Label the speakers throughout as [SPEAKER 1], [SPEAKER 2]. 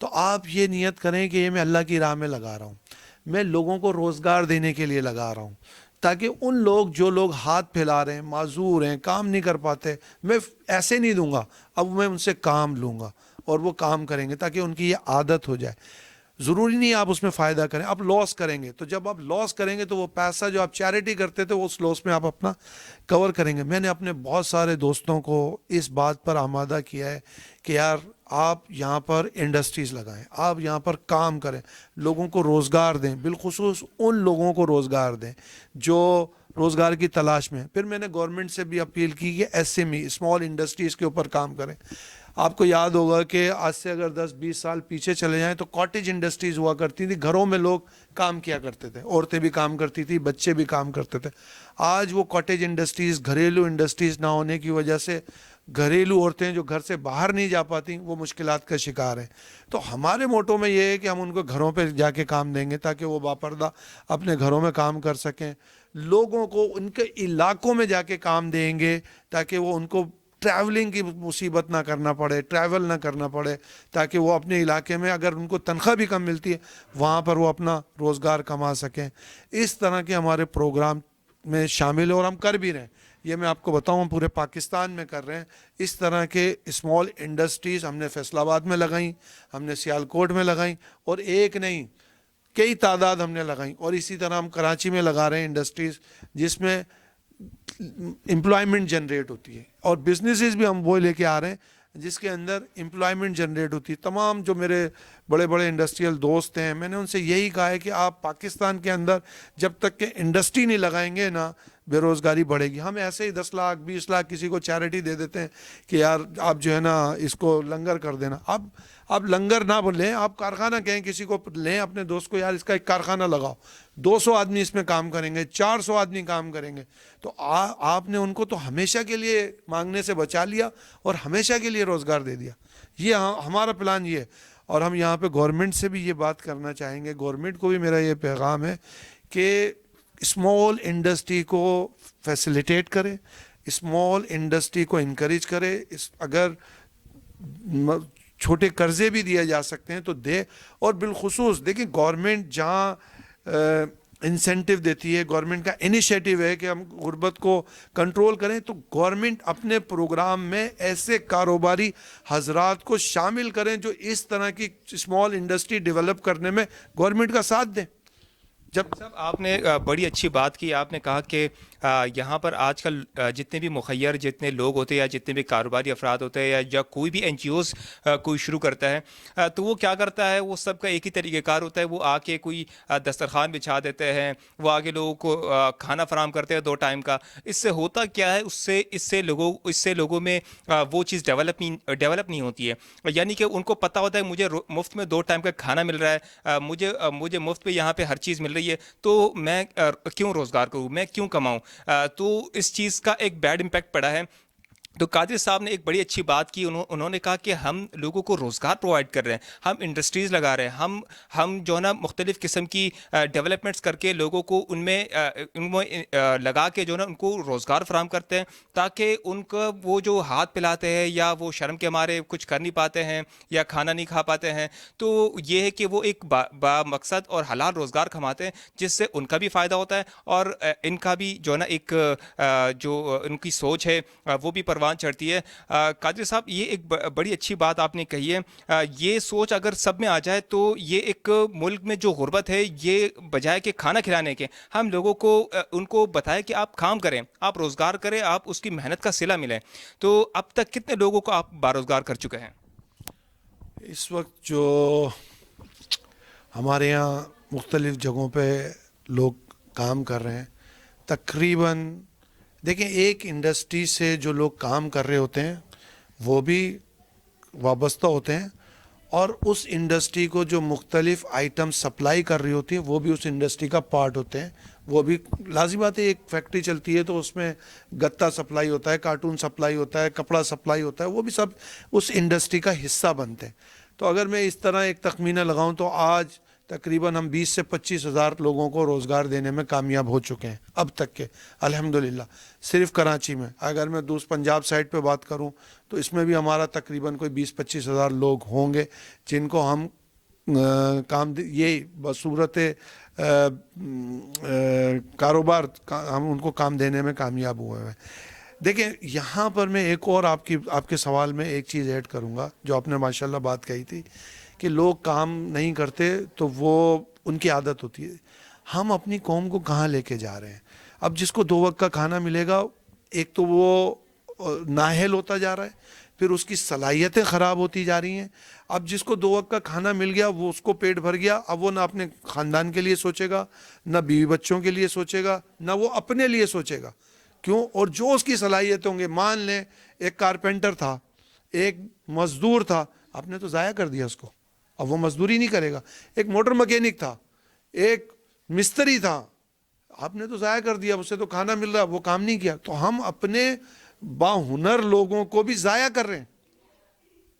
[SPEAKER 1] تو آپ یہ نیت کریں کہ یہ میں اللہ کی راہ میں لگا رہا ہوں, میں لوگوں کو روزگار دینے کے لیے لگا رہا ہوں, تاکہ ان لوگ جو لوگ ہاتھ پھیلا رہے ہیں, معذور ہیں, کام نہیں کر پاتے, میں ایسے نہیں دوں گا, اب میں ان سے کام لوں گا اور وہ کام کریں گے تاکہ ان کی یہ عادت ہو جائے. ضروری نہیں آپ اس میں فائدہ کریں, آپ لاس کریں گے, تو جب آپ لاس کریں گے تو وہ پیسہ جو آپ چیریٹی کرتے تھے وہ اس لاس میں آپ اپنا کور کریں گے. میں نے اپنے بہت سارے دوستوں کو اس بات پر آمادہ کیا ہے کہ یار آپ یہاں پر انڈسٹریز لگائیں, آپ یہاں پر کام کریں, لوگوں کو روزگار دیں, بالخصوص ان لوگوں کو روزگار دیں جو روزگار کی تلاش میں. پھر میں نے گورنمنٹ سے بھی اپیل کی کہ S M E, small industries کے اوپر کام کریں. آپ کو یاد ہوگا کہ آج سے اگر 10-20 سال پیچھے چلے جائیں تو کاٹیج انڈسٹریز ہوا کرتی تھی, گھروں میں لوگ کام کیا کرتے تھے, عورتیں بھی کام کرتی تھی, بچے بھی کام کرتے تھے. آج وہ کاٹیج انڈسٹریز, گھریلو انڈسٹریز نہ ہونے کی وجہ سے گھریلو عورتیں جو گھر سے باہر نہیں جا پاتی وہ مشکلات کا شکار ہیں. تو ہمارے موٹو میں یہ ہے کہ ہم ان کو گھروں پہ جا کے کام دیں گے تاکہ وہ باپردہ اپنے گھروں میں کام کر سکیں. لوگوں کو ان کے علاقوں میں جا کے کام دیں گے تاکہ وہ ان کو ٹریولنگ کی مصیبت نہ کرنا پڑے, ٹریول نہ کرنا پڑے, تاکہ وہ اپنے علاقے میں اگر ان کو تنخواہ بھی کم ملتی ہے وہاں پر وہ اپنا روزگار کما سکیں. اس طرح کے ہمارے پروگرام میں شامل ہیں اور ہم کر بھی رہے ہیں. یہ میں آپ کو بتاؤں, ہم پورے پاکستان میں کر رہے ہیں. اس طرح کے اسمال انڈسٹریز ہم نے فیصل آباد میں لگائیں, ہم نے سیالکوٹ میں لگائیں, اور ایک نہیں کئی تعداد ہم نے لگائیں. اور اسی طرح ہم کراچی میں لگا رہے ہیں انڈسٹریز جس میں امپلائمنٹ جنریٹ ہوتی ہے, اور بزنسز بھی ہم وہ لے کے آ رہے ہیں جس کے اندر امپلائمنٹ جنریٹ ہوتی ہے. تمام جو میرے بڑے بڑے انڈسٹریل دوست ہیں, میں نے ان سے یہی کہا ہے کہ آپ پاکستان کے اندر جب تک کہ انڈسٹری نہیں لگائیں گے نا, بے روزگاری بڑھے گی. ہم ایسے ہی 10 لاکھ 20 لاکھ کسی کو چیریٹی دے دیتے ہیں کہ یار آپ جو ہے نا اس کو لنگر کر دینا. آپ لنگر نہ لیں, آپ کارخانہ کہیں کسی کو لیں, اپنے دوست کو, یار اس کا ایک کارخانہ لگاؤ, 200 آدمی اس میں کام کریں گے, 400 آدمی کام کریں گے. تو آپ نے ان کو تو ہمیشہ کے لیے مانگنے سے بچا لیا اور ہمیشہ کے لیے روزگار دے دیا. یہ ہمارا پلان یہ ہے. اور ہم یہاں پہ گورنمنٹ سے بھی یہ بات کرنا چاہیں گے, گورنمنٹ کو بھی میرا یہ پیغام ہے کہ اسمال انڈسٹری کو فیسیلیٹیٹ کرے, اسمال انڈسٹری کو انکریج کرے. اگر چھوٹے قرضے بھی دیے جا سکتے ہیں تو دے. اور بالخصوص دیکھیں گورنمنٹ جہاں انسینٹیو دیتی ہے, گورنمنٹ کا انیشیٹو ہے کہ ہم غربت کو کنٹرول کریں, تو گورنمنٹ اپنے پروگرام میں ایسے کاروباری حضرات کو شامل کریں جو اس طرح کی اسمال انڈسٹری ڈیولپ کرنے میں گورنمنٹ کا ساتھ دیں.
[SPEAKER 2] جب صاحب آپ نے بڑی اچھی بات کی, آپ نے کہا کہ یہاں پر آج کل جتنے بھی مخیر جتنے لوگ ہوتے ہیں یا جتنے بھی کاروباری افراد ہوتے ہیں یا کوئی بھی این جی اوز کوئی شروع کرتا ہے تو وہ کیا کرتا ہے, وہ سب کا ایک ہی طریقہ کار ہوتا ہے. وہ آ کے کوئی دسترخوان بچھا دیتے ہیں, وہ آگے لوگوں کو کھانا فراہم کرتے ہیں 2 ٹائم کا. اس سے ہوتا کیا ہے, اس سے لوگوں میں وہ چیز ڈیولپ نہیں ہوتی ہے. یعنی کہ ان کو پتہ ہوتا ہے مجھے مفت میں 2 ٹائم کا کھانا مل رہا ہے, مجھے مفت پہ یہاں پہ ہر چیز مل رہی ہے, تو میں کیوں روزگار کروں, میں کیوں کماؤں. تو اس چیز کا ایک بیڈ امپیکٹ پڑا ہے. تو قادری صاحب نے ایک بڑی اچھی بات کی, انہوں نے کہا کہ ہم لوگوں کو روزگار پرووائڈ کر رہے ہیں, ہم انڈسٹریز لگا رہے ہیں, ہم جو ہے نا مختلف قسم کی ڈیولپمنٹس کر کے لوگوں کو ان میں لگا کے جو ہے نا ان کو روزگار فراہم کرتے ہیں, تاکہ ان کا وہ جو ہاتھ پھیلاتے ہیں یا وہ شرم کے مارے کچھ کر نہیں پاتے ہیں یا کھانا نہیں کھا پاتے ہیں, تو یہ ہے کہ وہ ایک با مقصد اور حلال روزگار کماتے ہیں جس سے ان کا بھی فائدہ ہوتا ہے اور ان کا بھی جو ہے نا ایک جو ان کی سوچ ہے وہ بھی پروان چڑھتی ہے. قادری صاحب یہ ایک بڑی اچھی بات آپ نے کہی ہے. یہ سوچ اگر سب میں آ جائے تو یہ ایک ملک میں جو غربت ہے, یہ بجائے کہ کھانا کھلانے کے ہم لوگوں کو ان کو بتائیں کہ آپ کام کریں, آپ روزگار کریں, آپ اس کی محنت کا صلہ ملیں. تو اب تک کتنے لوگوں کو آپ باروزگار کر چکے ہیں؟
[SPEAKER 1] اس وقت جو ہمارے یہاں مختلف جگہوں پہ لوگ کام کر رہے ہیں, تقریباً دیکھیں ایک انڈسٹری سے جو لوگ کام کر رہے ہوتے ہیں وہ بھی وابستہ ہوتے ہیں, اور اس انڈسٹری کو جو مختلف آئٹم سپلائی کر رہی ہوتی ہیں وہ بھی اس انڈسٹری کا پارٹ ہوتے ہیں. وہ بھی لازمی بات ہے, ایک فیکٹری چلتی ہے تو اس میں گتا سپلائی ہوتا ہے, کارٹون سپلائی ہوتا ہے, کپڑا سپلائی ہوتا ہے, وہ بھی سب اس انڈسٹری کا حصہ بنتے ہیں. تو اگر میں اس طرح ایک تخمینہ لگاؤں تو آج تقریباً ہم 20 سے 25 ہزار لوگوں کو روزگار دینے میں کامیاب ہو چکے ہیں اب تک کے، الحمدللہ، صرف کراچی میں۔ اگر میں پنجاب سائڈ پہ بات کروں تو اس میں بھی ہمارا تقریباً کوئی 20-25 ہزار لوگ ہوں گے جن کو ہم یہ بصورت کاروبار ہم ان کو کام دینے میں کامیاب ہوئے ہیں۔ دیکھیں یہاں پر میں ایک اور آپ کے سوال میں ایک چیز ایڈ کروں گا، جو آپ نے ماشاءاللہ بات کہی تھی کہ لوگ کام نہیں کرتے تو وہ ان کی عادت ہوتی ہے۔ ہم اپنی قوم کو کہاں لے کے جا رہے ہیں؟ اب جس کو 2 وقت کا کھانا ملے گا، ایک تو وہ نااہل ہوتا جا رہا ہے، پھر اس کی صلاحیتیں خراب ہوتی جا رہی ہیں۔ اب جس کو 2 وقت کا کھانا مل گیا، وہ اس کو پیٹ بھر گیا، اب وہ نہ اپنے خاندان کے لیے سوچے گا، نہ بیوی بچوں کے لیے سوچے گا، نہ وہ اپنے لیے سوچے گا۔ کیوں؟ اور جو اس کی صلاحیت ہوں گے، مان لیں ایک کارپینٹر تھا، ایک مزدور تھا، آپ نے تو ضائع کر دیا اس کو، اب وہ مزدوری نہیں کرے گا۔ ایک موٹر مکینک تھا، ایک مستری تھا، آپ نے تو ضائع کر دیا، اسے تو کھانا مل رہا، وہ کام نہیں کیا۔ تو ہم اپنے باہنر لوگوں کو بھی ضائع کر رہے ہیں،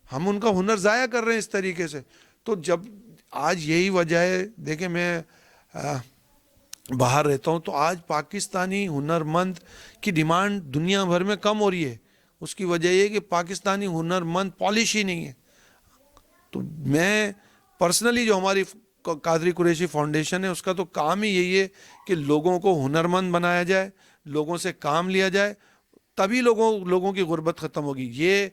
[SPEAKER 1] ہم ان کا ہنر ضائع کر رہے ہیں اس طریقے سے۔ تو جب آج یہی وجہ ہے، دیکھیں میں باہر رہتا ہوں تو آج پاکستانی ہنرمند کی ڈیمانڈ دنیا بھر میں کم ہو رہی ہے۔ اس کی وجہ یہ کہ پاکستانی ہنرمند پالش ہی نہیں ہے۔ تو میں پرسنلی جو ہماری قادری قریشی فاؤنڈیشن ہے، اس کا تو کام ہی یہی ہے کہ لوگوں کو ہنرمند بنایا جائے، لوگوں سے کام لیا جائے، تبھی لوگوں کی غربت ختم ہوگی۔ یہ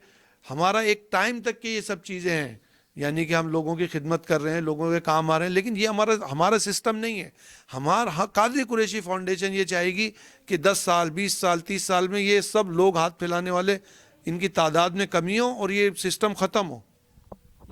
[SPEAKER 1] ہمارا ایک ٹائم تک کی یہ سب چیزیں ہیں، یعنی کہ ہم لوگوں کی خدمت کر رہے ہیں، لوگوں کے کام آ رہے ہیں، لیکن یہ ہمارا سسٹم نہیں ہے۔ ہمارا قادری قریشی فاؤنڈیشن یہ چاہے گی کہ 10 سال 20 سال 30 سال میں یہ سب لوگ ہاتھ پھیلانے والے، ان کی تعداد میں کمی ہو اور یہ سسٹم ختم ہو۔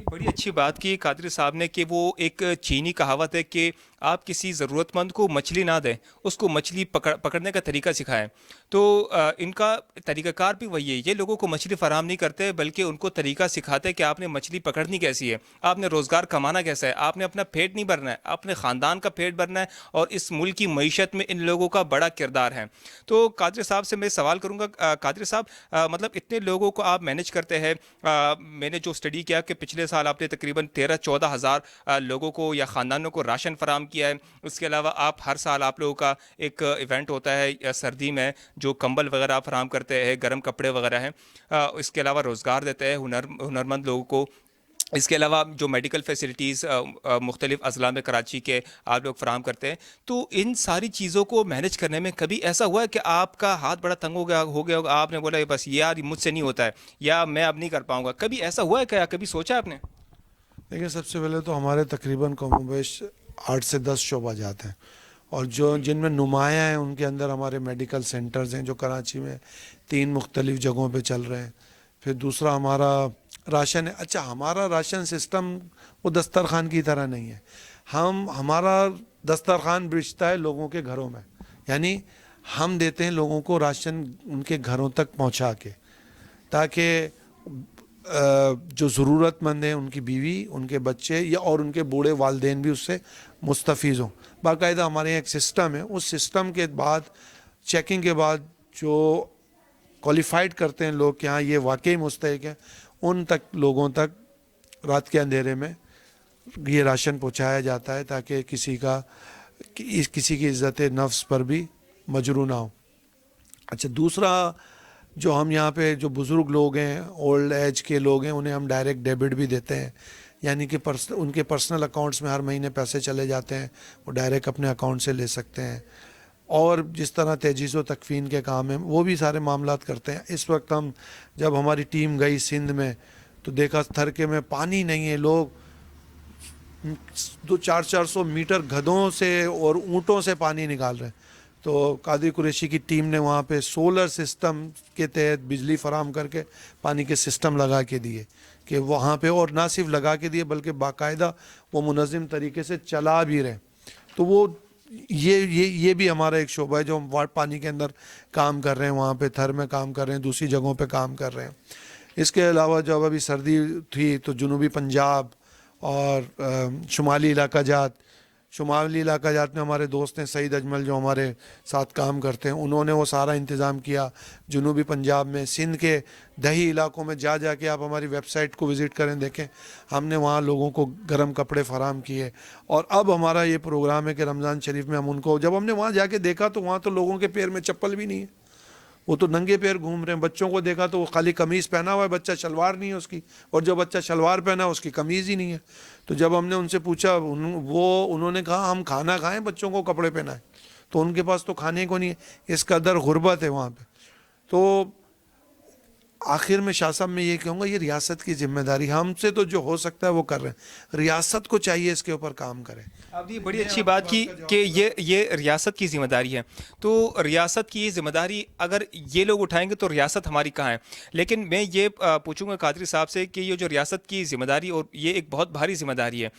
[SPEAKER 2] بڑی اچھی بات کی قادری صاحب نے کہ وہ ایک چینی کہاوت ہے کہ آپ کسی ضرورت مند کو مچھلی نہ دیں، اس کو مچھلی پکڑنے کا طریقہ سکھائیں۔ تو ان کا طریقہ کار بھی وہی ہے، یہ لوگوں کو مچھلی فراہم نہیں کرتے بلکہ ان کو طریقہ سکھاتے کہ آپ نے مچھلی پکڑنی کیسی ہے، آپ نے روزگار کمانا کیسا ہے، آپ نے اپنا پیٹ نہیں بھرنا ہے، اپنے خاندان کا پیٹ بھرنا ہے، اور اس ملک کی معیشت میں ان لوگوں کا بڑا کردار ہے۔ تو قادری صاحب سے میں سوال کروں گا، قادری صاحب مطلب اتنے لوگوں کو آپ مینیج کرتے ہیں، میں نے جو اسٹڈی کیا کہ پچھلے سال آپ نے تقریباً 13-14 ہزار لوگوں کو یا خاندانوں کو راشن فراہم کیا ہے۔ اس کے علاوہ آپ ہر سال آپ لوگوں کا ایک ایونٹ ہوتا ہے سردی میں، جو کمبل وغیرہ فراہم کرتے ہیں، گرم کپڑے وغیرہ ہیں، اس کے علاوہ روزگار دیتے ہیں ہنرمند لوگوں کو۔ اس کے علاوہ جو میڈیکل فیسلٹیز مختلف اضلاع میں کراچی کے آپ لوگ فراہم کرتے ہیں۔ تو ان ساری چیزوں کو مینیج کرنے میں کبھی ایسا ہوا ہے کہ آپ کا ہاتھ بڑا تنگ ہو گیا ہوگا، آپ نے بولا بس یار مجھ سے نہیں ہوتا ہے، یا میں اب نہیں کر پاؤں گا، کبھی ایسا ہوا ہے کیا؟ کبھی سوچا آپ نے؟
[SPEAKER 1] دیکھیں سب سے پہلے تو ہمارے تقریباً کم و بیش 8 سے 10 شعبہ جات ہیں، اور جن میں نمایاں ہیں ان کے اندر ہمارے میڈیکل سینٹرز ہیں جو کراچی میں 3 مختلف جگہوں پہ چل رہے ہیں۔ پھر دوسرا ہمارا راشن ہے۔ اچھا، ہمارا راشن سسٹم وہ دسترخوان کی طرح نہیں ہے، ہمارا دسترخوان بچتا ہے لوگوں کے گھروں میں، یعنی ہم دیتے ہیں لوگوں کو راشن ان کے گھروں تک پہنچا کے، تاکہ جو ضرورت مند ہیں ان کی بیوی، ان کے بچے یا اور ان کے بوڑھے والدین بھی اس سے مستفیض ہوں۔ باقاعدہ ہمارے یہاں ایک سسٹم ہے، اس سسٹم کے بعد چیکنگ کے بعد جو کوالیفائڈ کرتے ہیں لوگ کہ ہاں یہ واقعی مستحق ہیں، ان تک لوگوں تک رات کے اندھیرے میں یہ راشن پہنچایا جاتا ہے، تاکہ کسی کی عزت نفس پر بھی مجروح نہ ہو۔ اچھا، دوسرا جو ہم یہاں پہ جو بزرگ لوگ ہیں، اولڈ ایج کے لوگ ہیں، انہیں ہم ڈائریکٹ ڈیبٹ بھی دیتے ہیں، یعنی کہ ان کے پرسنل اکاؤنٹس میں ہر مہینے پیسے چلے جاتے ہیں، وہ ڈائریکٹ اپنے اکاؤنٹ سے لے سکتے ہیں۔ اور جس طرح تجہیز و تکفین کے کام ہیں وہ بھی سارے معاملات کرتے ہیں۔ اس وقت جب ہماری ٹیم گئی سندھ میں تو دیکھا تھرکے میں پانی نہیں ہے، لوگ 400 میٹر گدھوں سے اور اونٹوں سے پانی نکال رہے ہیں۔ تو قادری قریشی کی ٹیم نے وہاں پہ سولر سسٹم کے تحت بجلی فراہم کر کے پانی کے سسٹم لگا کے دیے، کہ وہاں پہ، اور نہ صرف لگا کے دیے بلکہ باقاعدہ وہ منظم طریقے سے چلا بھی رہے۔ تو وہ یہ بھی ہمارا ایک شعبہ ہے جو ہم پانی کے اندر کام کر رہے ہیں، وہاں پہ تھر میں کام کر رہے ہیں، دوسری جگہوں پہ کام کر رہے ہیں۔ اس کے علاوہ جب ابھی سردی تھی تو جنوبی پنجاب اور شمالی علاقہ جات، شمالی علاقہ جات میں ہمارے دوست ہیں سعید اجمل جو ہمارے ساتھ کام کرتے ہیں, انہوں نے وہ سارا انتظام کیا. جنوبی پنجاب میں, سندھ کے دیہی علاقوں میں جا کے آپ ہماری ویب سائٹ کو وزٹ کریں, دیکھیں ہم نے وہاں لوگوں کو گرم کپڑے فراہم کیے. اور اب ہمارا یہ پروگرام ہے کہ رمضان شریف میں ہم ان کو, جب ہم نے وہاں جا کے دیکھا تو وہاں تو لوگوں کے پیر میں چپل بھی نہیں ہے, وہ تو ننگے پیر گھوم رہے ہیں. بچوں کو دیکھا تو وہ خالی قمیض پہنا ہوا ہے, بچہ شلوار نہیں ہے اس کی, اور جو بچہ شلوار پہنا ہے اس کی قمیض ہی نہیں ہے. تو جب ہم نے ان سے پوچھا, انہوں نے کہا ہم کھانا کھائیں بچوں کو کپڑے پہنائیں, تو ان کے پاس تو کھانے کو نہیں ہے. اس قدر غربت ہے وہاں پہ. تو آخر میں شاہ صاحب میں یہ کہوں گا, یہ ریاست کی ذمہ داری, ہم سے تو جو ہو سکتا ہے وہ کر رہے ہیں, ریاست کو چاہیے اس کے اوپر کام کرے.
[SPEAKER 2] آپ نے بڑی اچھی بات کی کہ یہ ریاست کی ذمہ داری ہے. تو ریاست کی یہ ذمہ داری اگر یہ لوگ اٹھائیں گے تو ریاست ہماری کہاں ہے. لیکن میں یہ پوچھوں گا قادری صاحب سے کہ یہ جو ریاست کی ذمہ داری, اور یہ ایک بہت بھاری ذمہ داری ہے,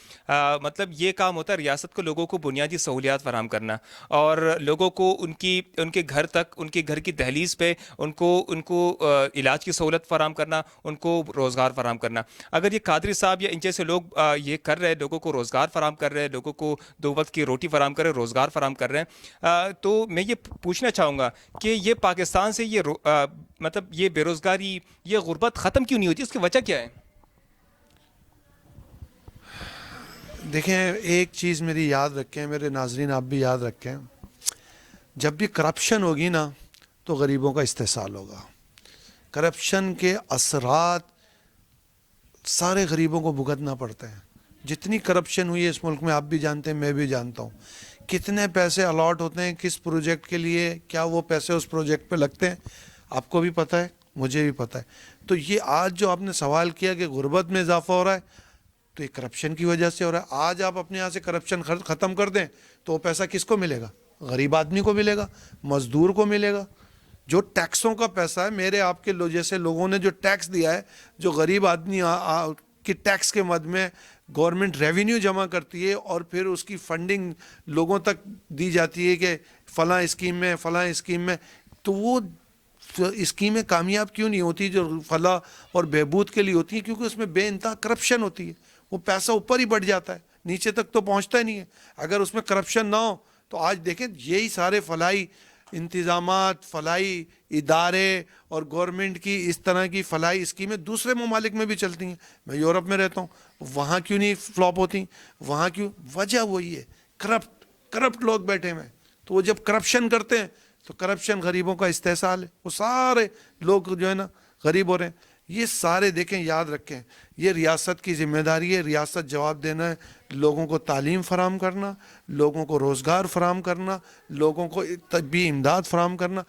[SPEAKER 2] مطلب یہ کام ہوتا ہے ریاست کو لوگوں کو بنیادی سہولیات فراہم کرنا, اور لوگوں کو ان کے گھر تک, ان کے گھر کی دہلیز پہ ان کو علاج کی سہولت فراہم کرنا, ان کو روزگار فراہم کرنا. اگر یہ قادری صاحب یا ان جیسے لوگ یہ کر رہے ہیں, لوگوں کو روزگار فراہم کر رہے ہیں, لوگوں کو 2 وقت کی روٹی فراہم کر رہے ہیں, روزگار فراہم کر رہے ہیں, تو میں یہ پوچھنا چاہوں گا کہ یہ پاکستان سے یہ مطلب یہ بے روزگاری, یہ غربت ختم کیوں نہیں ہوتی, اس کی وجہ کیا ہے؟
[SPEAKER 1] دیکھیں ایک چیز میری یاد رکھیں, میرے ناظرین آپ بھی یاد رکھیں, جب بھی کرپشن ہوگی نا تو غریبوں کا استحصال ہوگا. کرپشن کے اثرات سارے غریبوں کو بھگتنا پڑتے ہیں. جتنی کرپشن ہوئی ہے اس ملک میں آپ بھی جانتے ہیں, میں بھی جانتا ہوں, کتنے پیسے الاٹ ہوتے ہیں کس پروجیکٹ کے لیے, کیا وہ پیسے اس پروجیکٹ پہ لگتے ہیں, آپ کو بھی پتہ ہے, مجھے بھی پتہ ہے. تو یہ آج جو آپ نے سوال کیا کہ غربت میں اضافہ ہو رہا ہے, تو یہ کرپشن کی وجہ سے ہو رہا ہے. آج آپ اپنے یہاں سے کرپشن ختم کر دیں تو وہ پیسہ کس کو ملے گا؟ غریب آدمی کو ملے گا, مزدور کو ملے گا. جو ٹیکسوں کا پیسہ ہے, میرے آپ کے جیسے لوگوں نے جو ٹیکس دیا ہے, جو غریب آدمی کی ٹیکس کے مد میں گورنمنٹ ریونیو جمع کرتی ہے اور پھر اس کی فنڈنگ لوگوں تک دی جاتی ہے کہ فلاں اسکیم میں فلاں اسکیم میں, تو وہ اسکیمیں کامیاب کیوں نہیں ہوتی جو فلاح اور بہبود کے لیے ہوتی ہیں؟ کیونکہ اس میں بے انتہا کرپشن ہوتی ہے. وہ پیسہ اوپر ہی بڑھ جاتا ہے, نیچے تک تو پہنچتا ہی نہیں ہے. اگر اس میں کرپشن نہ ہو تو آج دیکھیں یہی سارے فلاحی انتظامات, فلاحی ادارے اور گورنمنٹ کی اس طرح کی فلاحی اسکیمیں دوسرے ممالک میں بھی چلتی ہیں. میں یورپ میں رہتا ہوں, وہاں کیوں نہیں فلاپ ہوتی؟ وہاں کیوں؟ وجہ وہی ہے, کرپٹ لوگ بیٹھے ہوئے ہیں. تو وہ جب کرپشن کرتے ہیں تو کرپشن غریبوں کا استحصال ہے, وہ سارے لوگ جو ہے نا غریب ہو رہے ہیں. یہ سارے دیکھیں, یاد رکھیں, یہ ریاست کی ذمہ داری ہے. ریاست جواب دینا ہے, لوگوں کو تعلیم فراہم کرنا, لوگوں کو روزگار فراہم کرنا, لوگوں کو طبی امداد فراہم کرنا.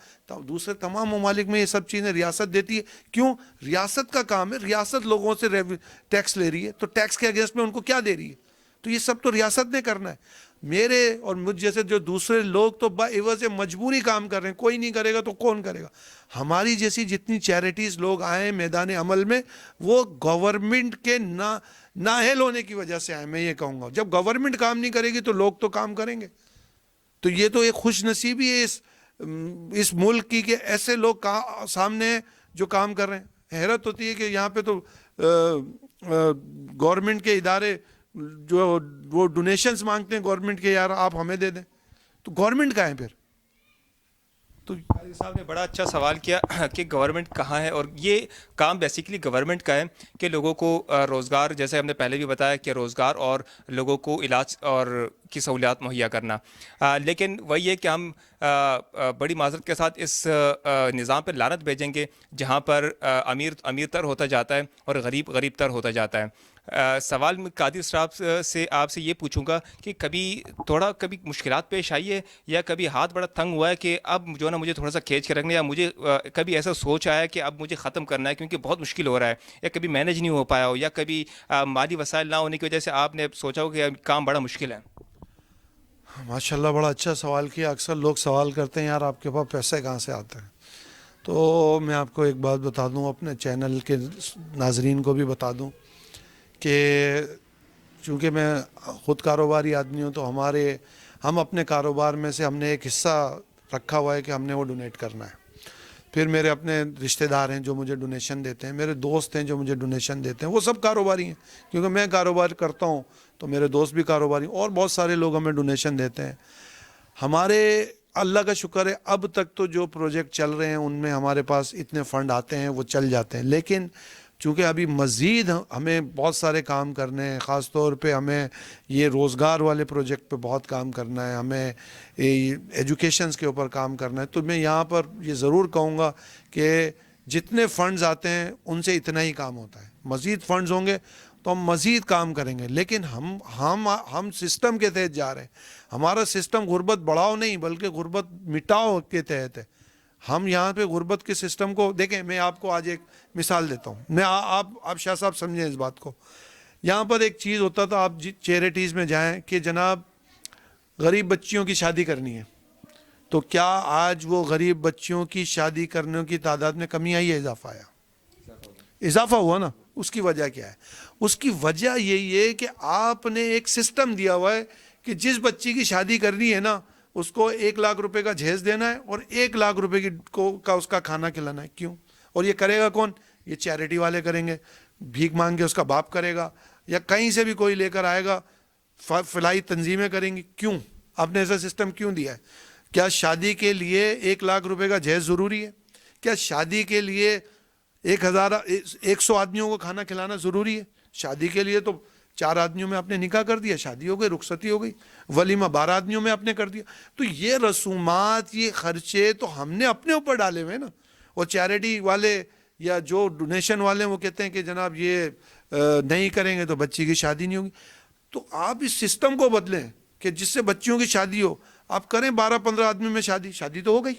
[SPEAKER 1] دوسرے تمام ممالک میں یہ سب چیزیں ریاست دیتی ہے. کیوں؟ ریاست کا کام ہے, ریاست لوگوں سے ٹیکس لے رہی ہے, تو ٹیکس کے اگینسٹ میں ان کو کیا دے رہی ہے؟ تو یہ سب تو ریاست نے کرنا ہے. میرے اور مجھ جیسے جو دوسرے لوگ تو باعوض مجبوری کام کر رہے ہیں, کوئی نہیں کرے گا تو کون کرے گا؟ ہماری جیسی جتنی چیریٹیز لوگ آئے ہیں میدان عمل میں, وہ گورنمنٹ کے نااہل ہونے کی وجہ سے آئے. میں یہ کہوں گا جب گورنمنٹ کام نہیں کرے گی تو لوگ تو کام کریں گے. تو یہ تو ایک خوش نصیبی ہے اس ملک کی کہ ایسے لوگ سامنے ہیں جو کام کر رہے ہیں. حیرت ہوتی ہے کہ یہاں پہ تو گورنمنٹ کے ادارے جو وہ ڈونیشنز مانگتے ہیں گورنمنٹ کے, یار آپ ہمیں دے دیں, تو گورنمنٹ کہاں ہے پھر؟ تو
[SPEAKER 2] قاضی صاحب نے بڑا اچھا سوال کیا کہ گورنمنٹ کہاں ہے, اور یہ کام بیسیکلی گورنمنٹ کا ہے کہ لوگوں کو روزگار, جیسے ہم نے پہلے بھی بتایا کہ روزگار اور لوگوں کو علاج اور کی سہولیات مہیا کرنا. لیکن وہی ہے کہ ہم بڑی معذرت کے ساتھ اس نظام پہ لعنت بھیجیں گے جہاں پر امیر تر ہوتا جاتا ہے اور غریب تر ہوتا جاتا ہے. سوال میں قادری صاحب سے آپ سے یہ پوچھوں گا کہ کبھی مشکلات پیش آئی ہے, یا کبھی ہاتھ بڑا تنگ ہوا ہے کہ اب جو ہے نا مجھے تھوڑا سا کھینچ کے رکھنا, یا مجھے کبھی ایسا سوچ آیا کہ اب مجھے ختم کرنا ہے کیونکہ بہت مشکل ہو رہا ہے, یا کبھی مینیج نہیں ہو پایا ہو, یا کبھی مالی وسائل نہ ہونے کی وجہ سے آپ نے سوچا ہو کہ کام بڑا مشکل ہے؟
[SPEAKER 1] ماشاءاللہ بڑا اچھا سوال کیا. اکثر لوگ سوال کرتے ہیں یار آپ کے پاس پیسے کہاں سے آتے ہیں. تو میں آپ کو ایک بات بتا دوں, اپنے چینل کے ناظرین کو بھی بتا دوں کہ چونکہ میں خود کاروباری آدمی ہوں, تو ہم اپنے کاروبار میں سے ہم نے ایک حصہ رکھا ہوا ہے کہ ہم نے وہ ڈونیٹ کرنا ہے. پھر میرے اپنے رشتہ دار ہیں جو مجھے ڈونیشن دیتے ہیں, میرے دوست ہیں جو مجھے ڈونیشن دیتے ہیں, وہ سب کاروباری ہیں, کیونکہ میں کاروبار کرتا ہوں تو میرے دوست بھی کاروباری, اور بہت سارے لوگ ہمیں ڈونیشن دیتے ہیں. ہمارے اللہ کا شکر ہے اب تک تو جو پروجیکٹ چل رہے ہیں ان میں ہمارے پاس اتنے فنڈ آتے ہیں, وہ چل جاتے ہیں. لیکن چونکہ ابھی مزید ہمیں بہت سارے کام کرنے ہیں, خاص طور پہ ہمیں یہ روزگار والے پروجیکٹ پہ بہت کام کرنا ہے, ہمیں ایجوکیشنز کے اوپر کام کرنا ہے, تو میں یہاں پر یہ ضرور کہوں گا کہ جتنے فنڈز آتے ہیں ان سے اتنا ہی کام ہوتا ہے. مزید فنڈز ہوں گے تو ہم مزید کام کریں گے, لیکن ہم سسٹم کے تحت جا رہے ہیں. ہمارا سسٹم غربت بڑھاؤ نہیں بلکہ غربت مٹاؤ کے تحت ہے. ہم یہاں پہ غربت کے سسٹم کو دیکھیں. میں آپ کو آج ایک مثال دیتا ہوں, میں آپ شاہ صاحب سمجھیں اس بات کو. یہاں پر ایک چیز ہوتا تھا, آپ چیریٹیز میں جائیں کہ جناب غریب بچیوں کی شادی کرنی ہے, تو کیا آج وہ غریب بچیوں کی شادی کرنے کی تعداد میں کمی آئی ہے, اضافہ آیا؟ اضافہ ہوا نا. اس کی وجہ کیا ہے؟ اس کی وجہ یہی ہے کہ آپ نے ایک سسٹم دیا ہوا ہے کہ جس بچی کی شادی کرنی ہے نا اس کو 1 لاکھ روپے کا جہیز دینا ہے اور 1 لاکھ روپے کا اس کا کھانا کھلانا ہے. کیوں؟ اور یہ کرے گا کون؟ یہ چیریٹی والے کریں گے, بھیک مانگ کے اس کا باپ کرے گا, یا کہیں سے بھی کوئی لے کر آئے گا, فلاحی تنظیمیں کریں گی. کیوں آپ نے ایسا سسٹم کیوں دیا ہے؟ کیا شادی کے لیے 1 لاکھ روپے کا جہیز ضروری ہے؟ کیا شادی کے لیے 100 آدمیوں کو کھانا کھلانا ضروری ہے؟ شادی کے لیے تو 4 آدمیوں میں آپ نے نکاح کر دیا, شادی ہو گئی, رخصتی ہو گئی. ولیمہ 12 آدمیوں میں آپ نے کر دیا. تو یہ رسومات, یہ خرچے تو ہم نے اپنے اوپر ڈالے ہوئے نا. اور چیریٹی والے یا جو ڈونیشن والے وہ کہتے ہیں کہ جناب یہ نہیں کریں گے تو بچی کی شادی نہیں ہوگی. تو آپ اس سسٹم کو بدلیں کہ جس سے بچیوں کی شادی ہو. آپ کریں 12-15 آدمی میں شادی تو ہو گئی.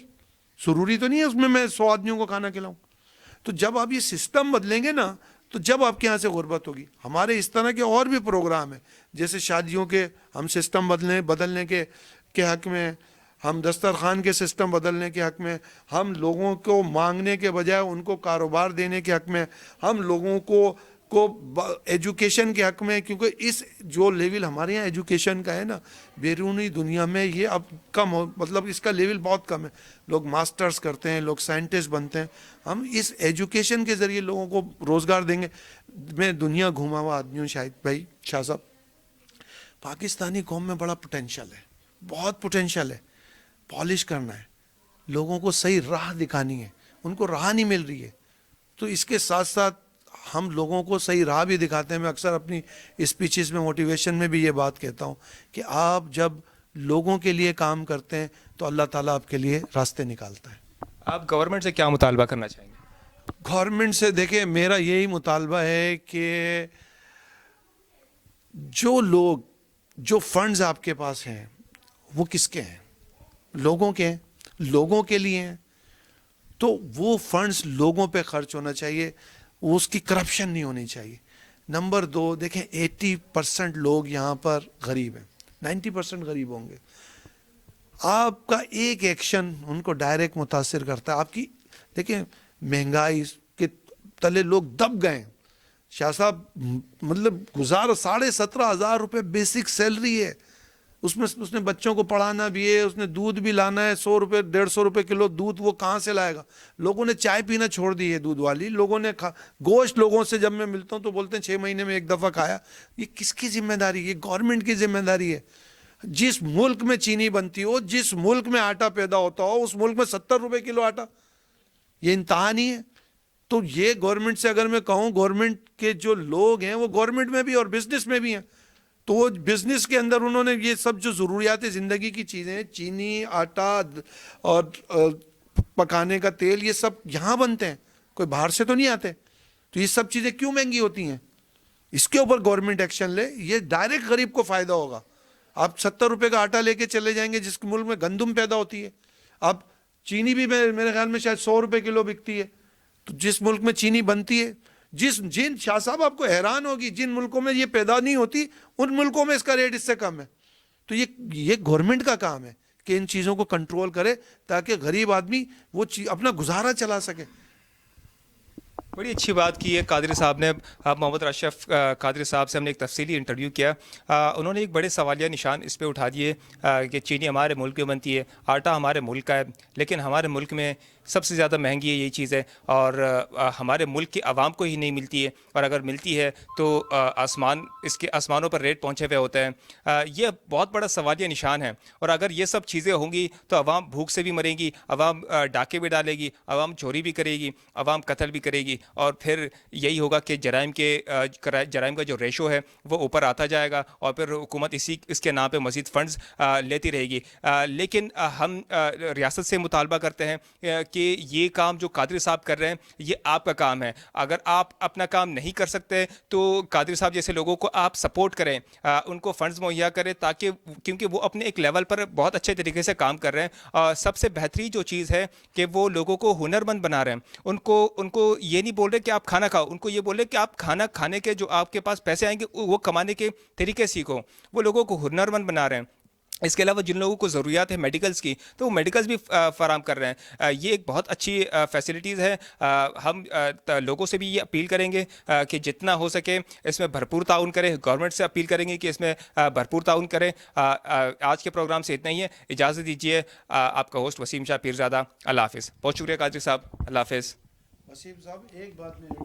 [SPEAKER 1] ضروری تو نہیں ہے اس میں 100 آدمیوں کو کھانا کھلاؤں. تو جب آپ یہ سسٹم بدلیں گے نا تو جب آپ کے یہاں سے غربت ہوگی. ہمارے اس طرح کے اور بھی پروگرام ہیں, جیسے شادیوں کے ہم سسٹم بدلنے کے حق میں, ہم دسترخوان کے سسٹم بدلنے کے حق میں, ہم لوگوں کو مانگنے کے بجائے ان کو کاروبار دینے کے حق میں, ہم لوگوں کو ایجوکیشن کے حق میں. کیونکہ اس جو لیول ہمارے یہاں ایجوکیشن کا ہے نا, بیرونی دنیا میں یہ اب کم ہو, مطلب اس کا لیول بہت کم ہے. لوگ ماسٹرز کرتے ہیں, لوگ سائنٹسٹ بنتے ہیں. ہم اس ایجوکیشن کے ذریعے لوگوں کو روزگار دیں گے. میں دنیا گھوما ہوا آدمی ہوں شاہد بھائی, شاہ صاحب, پاکستانی قوم میں بڑا پوٹینشیل ہے, بہت پوٹینشیل ہے. پالش کرنا ہے, لوگوں کو صحیح راہ دکھانی ہے, ان کو راہ نہیں مل رہی ہے. تو اس کے ساتھ ساتھ ہم لوگوں کو صحیح راہ بھی دکھاتے ہیں. میں اکثر اپنی اسپیچز میں, موٹیویشن میں بھی یہ بات کہتا ہوں کہ آپ جب لوگوں کے لیے کام کرتے ہیں تو اللہ تعالیٰ آپ کے لیے راستے نکالتا ہے.
[SPEAKER 2] آپ گورنمنٹ سے کیا مطالبہ کرنا چاہیں گے؟
[SPEAKER 1] گورنمنٹ سے دیکھیں, میرا یہی مطالبہ ہے کہ جو فنڈز آپ کے پاس ہیں وہ کس کے ہیں؟ لوگوں کے ہیں, لوگوں کے لیے ہیں. تو وہ فنڈز لوگوں پہ خرچ ہونا چاہیے, اس کی کرپشن نہیں ہونی چاہیے. نمبر 2, دیکھیں 80% لوگ یہاں پر غریب ہیں, 90% غریب ہوں گے. آپ کا ایک ایکشن ان کو ڈائریکٹ متاثر کرتا ہے. آپ کی دیکھیں مہنگائی کے تلے لوگ دب گئے. شاہ صاحب مطلب 17,500 روپے بیسک سیلری ہے, اس نے بچوں کو پڑھانا بھی ہے, اس نے دودھ بھی لانا ہے. 100 روپے 150 روپے کلو دودھ وہ کہاں سے لائے گا؟ لوگوں نے چائے پینا چھوڑ دی ہے دودھ والی. لوگوں نے گوشت, لوگوں سے جب میں ملتا ہوں تو بولتے ہیں 6 مہینے میں 1 دفعہ کھایا. یہ کس کی ذمہ داری؟ یہ گورنمنٹ کی ذمہ داری ہے. جس ملک میں چینی بنتی ہو, جس ملک میں آٹا پیدا ہوتا ہو, اس ملک میں 70 روپے کلو آٹا, یہ انتہا نہیں ہے. تو یہ گورنمنٹ سے اگر میں کہوں, گورنمنٹ کے جو لوگ ہیں وہ گورنمنٹ میں بھی اور بزنس میں بھی ہیں, تو وہ بزنس کے اندر انہوں نے یہ سب جو ضروریات زندگی کی چیزیں, چینی, آٹا اور پکانے کا تیل, یہ سب یہاں بنتے ہیں, کوئی باہر سے تو نہیں آتے. تو یہ سب چیزیں کیوں مہنگی ہوتی ہیں؟ اس کے اوپر گورنمنٹ ایکشن لے. یہ ڈائریکٹ غریب کو فائدہ ہوگا. آپ 70 روپے کا آٹا لے کے چلے جائیں گے جس ملک میں گندم پیدا ہوتی ہے. اب چینی بھی میرے خیال میں شاید 100 روپے کلو بکتی ہے. تو جس ملک میں چینی بنتی ہے, جن شاہ صاحب آپ کو حیران ہوگی, جن ملکوں میں یہ پیدا نہیں ہوتی ان ملکوں میں اس کا ریٹ اس سے کم ہے. تو یہ گورنمنٹ کا کام ہے کہ ان چیزوں کو کنٹرول کرے تاکہ غریب آدمی وہ اپنا گزارا چلا سکے.
[SPEAKER 2] بڑی اچھی بات کی ہے قادری صاحب نے. محمد اشرف قادری صاحب سے ہم نے ایک تفصیلی انٹرویو کیا. انہوں نے ایک بڑے سوالیہ نشان اس پہ اٹھا دیے کہ چینی ہمارے ملک میں بنتی ہے, آٹا ہمارے ملک کا ہے, لیکن ہمارے ملک میں سب سے زیادہ مہنگی ہے یہ چیز ہے، اور ہمارے ملک کی عوام کو ہی نہیں ملتی ہے، اور اگر ملتی ہے تو اس کے آسمانوں پر ریٹ پہنچے ہوئے ہوتے ہیں۔ یہ بہت بڑا سوالیہ نشان ہے، اور اگر یہ سب چیزیں ہوں گی تو عوام بھوک سے بھی مریں گی، عوام ڈاکے بھی ڈالے گی، عوام چوری بھی کرے گی، عوام قتل بھی کرے گی، اور پھر یہی ہوگا کہ جرائم کا جو ریشو ہے وہ اوپر آتا جائے گا، اور پھر حکومت اس کے نام پہ مزید فنڈز لیتی رہے گی۔ لیکن ہم ریاست سے مطالبہ کرتے ہیں کہ یہ کام جو قادری صاحب کر رہے ہیں یہ آپ کا کام ہے، اگر آپ اپنا کام نہیں کر سکتے تو قادری صاحب جیسے لوگوں کو آپ سپورٹ کریں، ان کو فنڈز مہیا کریں، تاکہ کیونکہ وہ اپنے ایک لیول پر بہت اچھے طریقے سے کام کر رہے ہیں۔ سب سے بہترین جو چیز ہے کہ وہ لوگوں کو ہنرمند بنا رہے ہیں، ان کو یہ نہیں بول رہے کہ آپ کھانا کھاؤ، ان کو یہ بول رہے کہ آپ کھانا کھانے کے جو آپ کے پاس پیسے آئیں گے وہ کمانے کے طریقے سیکھو، وہ لوگوں کو ہنرمند بنا رہے ہیں۔ اس کے علاوہ جن لوگوں کو ضروریات ہے میڈیکلز کی تو وہ میڈیکلز بھی فراہم کر رہے ہیں۔ یہ ایک بہت اچھی فیسلٹیز ہے۔ ہم لوگوں سے بھی یہ اپیل کریں گے کہ جتنا ہو سکے اس میں بھرپور تعاون کریں، گورنمنٹ سے اپیل کریں گے کہ اس میں بھرپور تعاون کریں۔ آج کے پروگرام سے اتنا ہی ہے، اجازت دیجیے۔ آپ کا ہوسٹ وسیم شاہ پیرزادہ، اللہ حافظ۔ بہت شکریہ قادری صاحب، اللہ حافظ۔
[SPEAKER 1] وسیم صاحب ایک بات میں